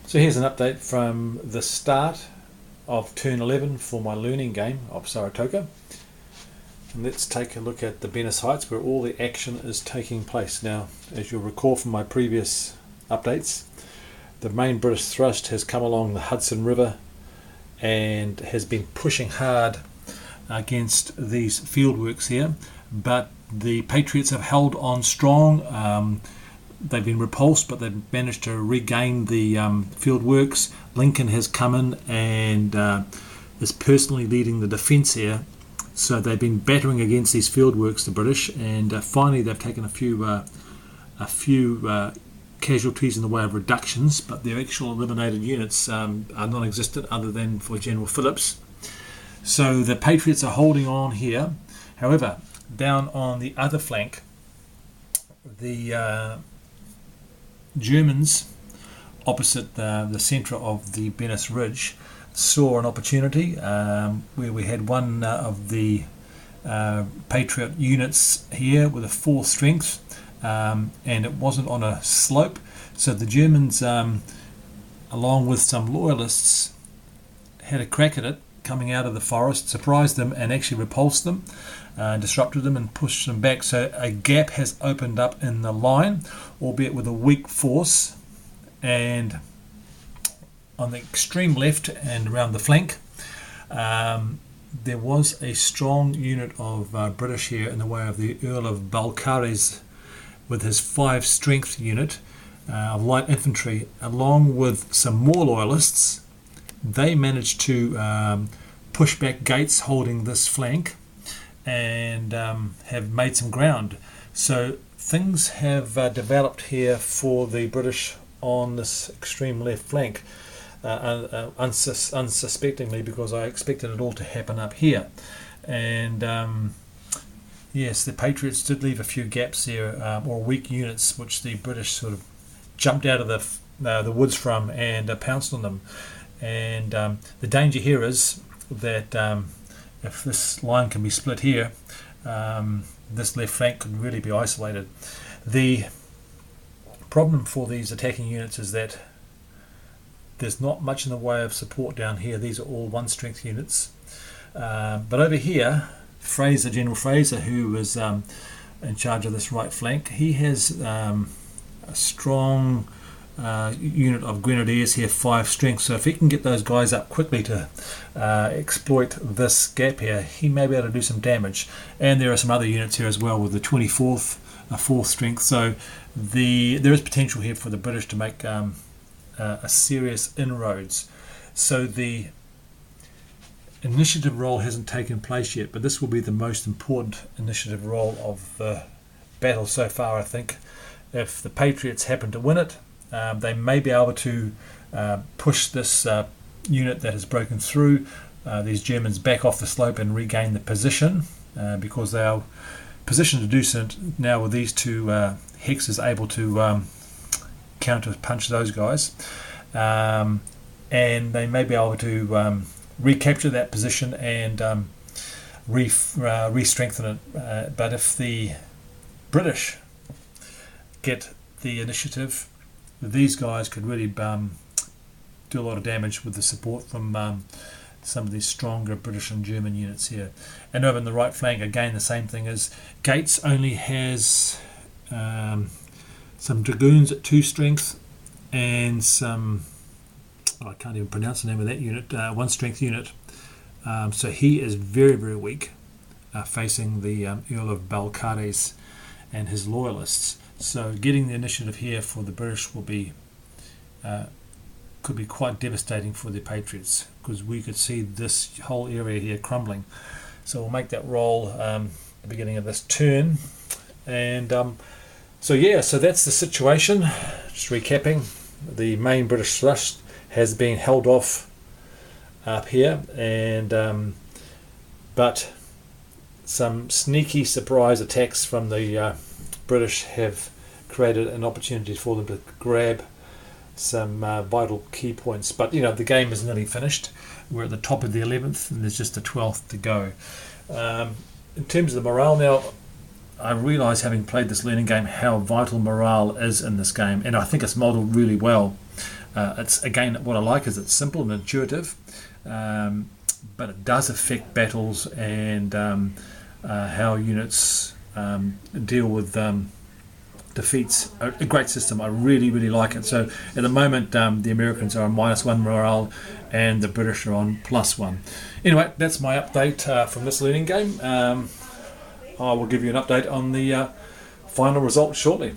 So here's an update from the start of turn 11 for my learning game of Saratoga. And let's take a look at the Bennis Heights where all the action is taking place. Now, as you'll recall from my previous updates, the main British thrust has come along the Hudson River and has been pushing hard against these fieldworks here, but the Patriots have held on strong. They've been repulsed, but they've managed to regain the fieldworks. Lincoln has come in and is personally leading the defence here. So they've been battering against these fieldworks, the British, and finally they've taken a few casualties in the way of reductions, but their actual eliminated units are non-existent other than for General Phillips. So the Patriots are holding on here. However, down on the other flank, the Germans opposite the centre of the Bennis Ridge saw an opportunity where we had one of the Patriot units here with a 4 strength, and it wasn't on a slope, so the Germans along with some loyalists had a crack at it coming out of the forest, surprised them and actually repulsed them, disrupted them and pushed them back. So a gap has opened up in the line, albeit with a weak force, and on the extreme left and around the flank there was a strong unit of British here in the way of the Earl of Balcarres with his 5 strength unit of light infantry, along with some more loyalists. They managed to push back gates holding this flank and have made some ground. So things have developed here for the British on this extreme left flank, unsuspectingly, because I expected it all to happen up here. And yes, the Patriots did leave a few gaps there, or weak units, which the British sort of jumped out of the woods from and pounced on them. And the danger here is that if this line can be split here, this left flank could really be isolated. The problem for these attacking units is that there's not much in the way of support down here. These are all 1 strength units. But over here, General Fraser, who is in charge of this right flank, he has a strong unit of grenadiers here, 5 strength. So if he can get those guys up quickly to exploit this gap here, he may be able to do some damage. And there are some other units here as well with the 24th, 4th strength. So there is potential here for the British to make a serious inroads. So the initiative roll hasn't taken place yet, but this will be the most important initiative roll of the battle so far, I think. If the Patriots happen to win it, they may be able to push this unit that has broken through these Germans back off the slope and regain the position, because they are positioned to do so now with these 2 hexes able to counter punch those guys, and they may be able to recapture that position and re-strengthen it. But if the British get the initiative, these guys could really do a lot of damage with the support from some of these stronger British and German units here. And over in the right flank, again, the same thing is Gates only has some dragoons at 2 strength and some, I can't even pronounce the name of that unit, 1 strength unit. So he is very, very weak facing the Earl of Balcarres and his loyalists. So getting the initiative here for the British will be could be quite devastating for the Patriots, because we could see this whole area here crumbling. So we'll make that roll at the beginning of this turn. And so that's the situation. Just recapping, the main British thrust has been held off up here, and but some sneaky surprise attacks from the British have created an opportunity for them to grab some vital key points. But the game is nearly finished. We're at the top of the 11th and there's just the 12th to go. In terms of the morale now, I realise, having played this learning game, how vital morale is in this game, and I think it's modelled really well. It's again, what I like is it's simple and intuitive, but it does affect battles and how units deal with defeats. A great system. I really, really like it. So at the moment, the Americans are on -1 morale and the British are on +1. Anyway, that's my update from this learning game. I will give you an update on the final result shortly.